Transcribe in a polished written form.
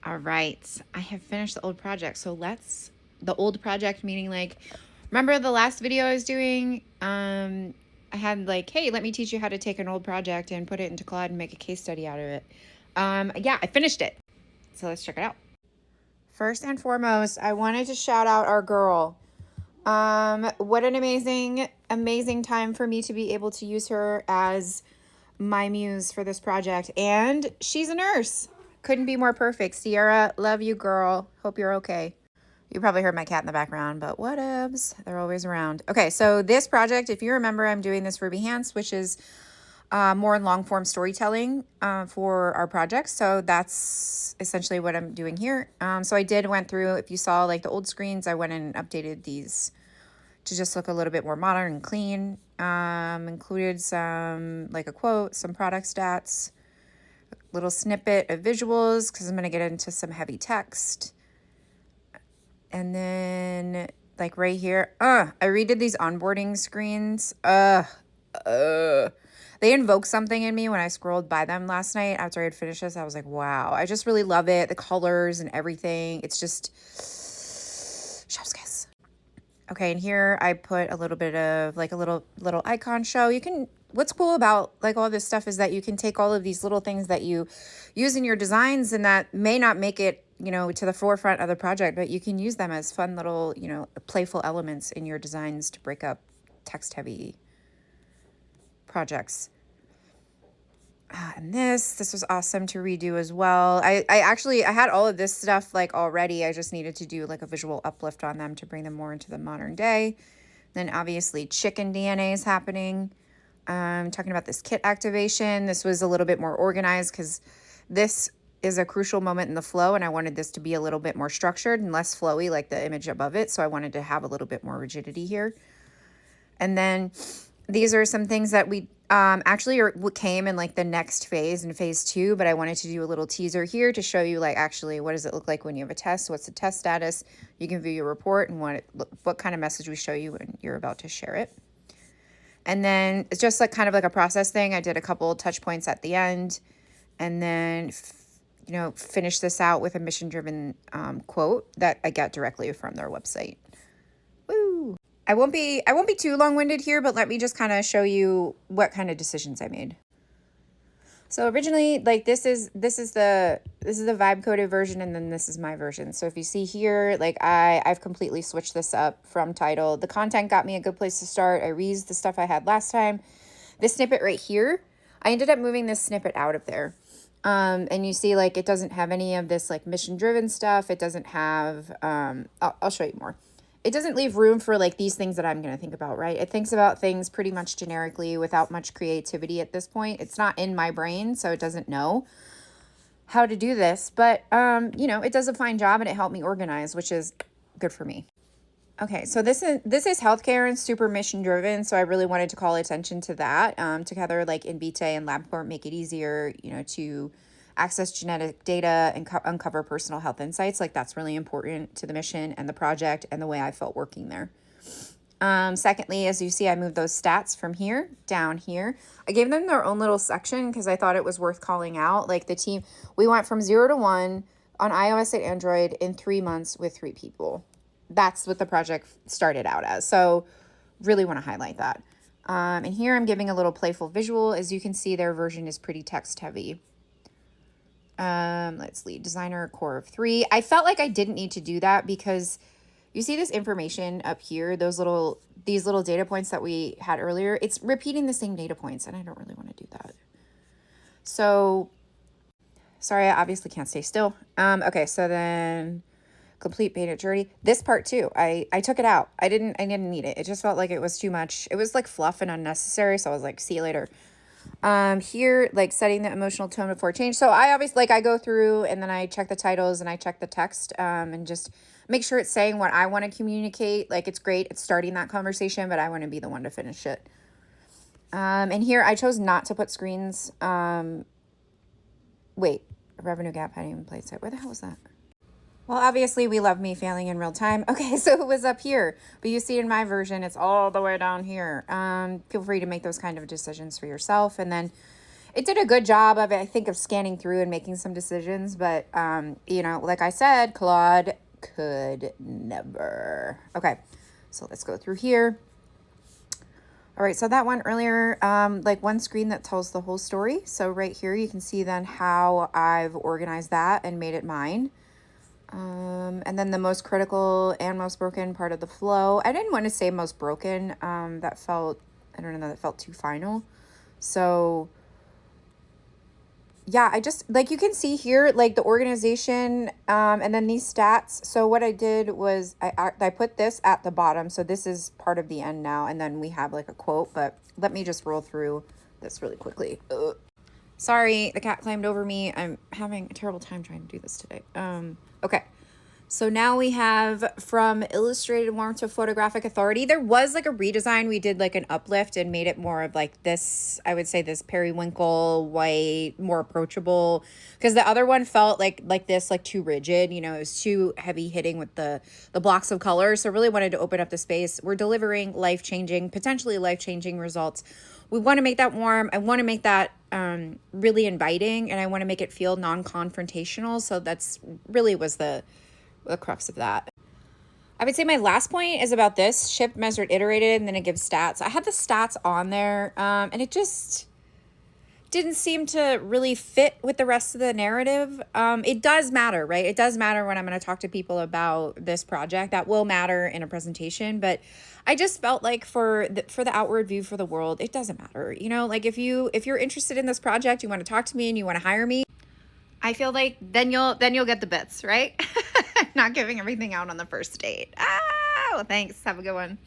All right, I have finished the old project. So the old project meaning like, remember the last video I was doing? I had like, hey, let me teach you how to take an old project and put it into Claude and make a case study out of it. Yeah, I finished it. So let's check it out. First and foremost, I wanted to shout out our girl. What an amazing time for me to be able to use her as my muse for this project. And she's a nurse. Couldn't be more perfect. Sierra, love you, girl. Hope you're okay. You probably heard my cat in the background, but whatevs. They're always around. Okay, so this project, if you remember, I'm doing this for Behance, which is more in long form storytelling for our projects. So that's essentially what I'm doing here. So I went through, if you saw like the old screens, I went and updated these to just look a little bit more modern and clean. Included some, like a quote, some product stats, a little snippet of visuals because I'm going to get into some heavy text. And then like right here, I redid these onboarding screens. They invoked something in me when I scrolled by them last night after I had finished this. I was like, wow, I just really love it. The colors and everything. It's just chef's kiss. Okay, and here I put a little bit of like a little icon show. What's cool about like all this stuff is that you can take all of these little things that you use in your designs and that may not make it, to the forefront of the project, but you can use them as fun little, playful elements in your designs to break up text heavy projects. And this was awesome to redo as well. I had all of this stuff like already. I just needed to do like a visual uplift on them to bring them more into the modern day. Then obviously chicken DNA is happening. Talking about this kit activation. This was a little bit more organized because this is a crucial moment in the flow and I wanted this to be a little bit more structured and less flowy like the image above it. So I wanted to have a little bit more rigidity here. And then these are some things that we came in like the next phase in phase 2, but I wanted to do a little teaser here to show you like actually what does it look like when you have a test? What's the test status? You can view your report and what kind of message we show you when you're about to share it. And then it's just like kind of like a process thing. I did a couple touch points at the end and then, finish this out with a mission-driven quote that I got directly from their website. Woo! I won't be too long-winded here, but let me just kind of show you what kind of decisions I made. So originally, like this is the vibe coded version, and then this is my version. So if you see here, like I've completely switched this up from title. The content got me a good place to start. I reused the stuff I had last time. This snippet right here, I ended up moving this snippet out of there. And you see like it doesn't have any of this like mission driven stuff. It doesn't have, I'll show you more. It doesn't leave room for like these things that I'm going to think about, right? It thinks about things pretty much generically without much creativity at this point. It's not in my brain, so it doesn't know how to do this, but, it does a fine job and it helped me organize, which is good for me. Okay, so this is healthcare and super mission driven, so I really wanted to call attention to that. Together, like Invitae and LabCorp make it easier, to access genetic data and uncover personal health insights. Like that's really important to the mission and the project and the way I felt working there. Secondly, as you see, I moved those stats from here down here. I gave them their own little section because I thought it was worth calling out. Like the team, we went from 0 to 1 on iOS and Android in 3 months with 3 people. That's what the project started out as. So really want to highlight that. And here I'm giving a little playful visual. As you can see, their version is pretty text heavy. Let's lead designer core of 3. I felt like I didn't need to do that because you see this information up here, these little data points that we had earlier. It's repeating the same data points and I don't really want to do that. So sorry, I obviously can't stay still. Okay, so then complete beta journey. This part too, I took it out. I didn't need it. It just felt like it was too much. It was like fluff and unnecessary. So I was like, see you later. Here, like setting the emotional tone before change. So I obviously I go through and then I check the titles and I check the text, and just make sure it's saying what I want to communicate. Like it's great. It's starting that conversation, but I want to be the one to finish it. And here I chose not to put screens. Wait, revenue gap. I didn't even place it. Where the hell was that? Well, obviously we love me failing in real time. Okay, so it was up here, but you see in my version, it's all the way down here. Feel free to make those kind of decisions for yourself. And then it did a good job of, I think, of scanning through and making some decisions. But, you know, like I said, Claude could never. Okay, so let's go through here. All right, so that one earlier, like one screen that tells the whole story. So right here, you can see then how I've organized that and made it mine. And then the most critical and most broken part of the flow. I didn't want to say most broken. That felt, I don't know, that felt too final. So yeah, I just, like you can see here, like the organization, and then these stats. So what I did was I put this at the bottom. So this is part of the end now. And then we have like a quote, but let me just roll through this really quickly. Ugh. Sorry, the cat climbed over me. I'm having a terrible time trying to do this today. Okay. So now we have from Illustrated Warmth to Photographic Authority. There was like a redesign. We did like an uplift and made it more of like this, I would say this periwinkle white, more approachable. Because the other one felt like this, like too rigid. You know, it was too heavy hitting with the blocks of color. So really wanted to open up the space. We're delivering life-changing, potentially life-changing results. We want to make that warm. I want to make that really inviting, and I want to make it feel non-confrontational. So that's really was the crux of that. I would say my last point is about this: shipped, measured, iterated, and then it gives stats. I had the stats on there, and it just didn't seem to really fit with the rest of the narrative. It does matter, right? It does matter when I'm going to talk to people about this project. That will matter in a presentation, but I just felt like for the outward view for the world, it doesn't matter. You know, like if you're interested in this project, you want to talk to me and you want to hire me, I feel like then you'll get the bits, right? Not giving everything out on the first date. Well, thanks. Have a good one.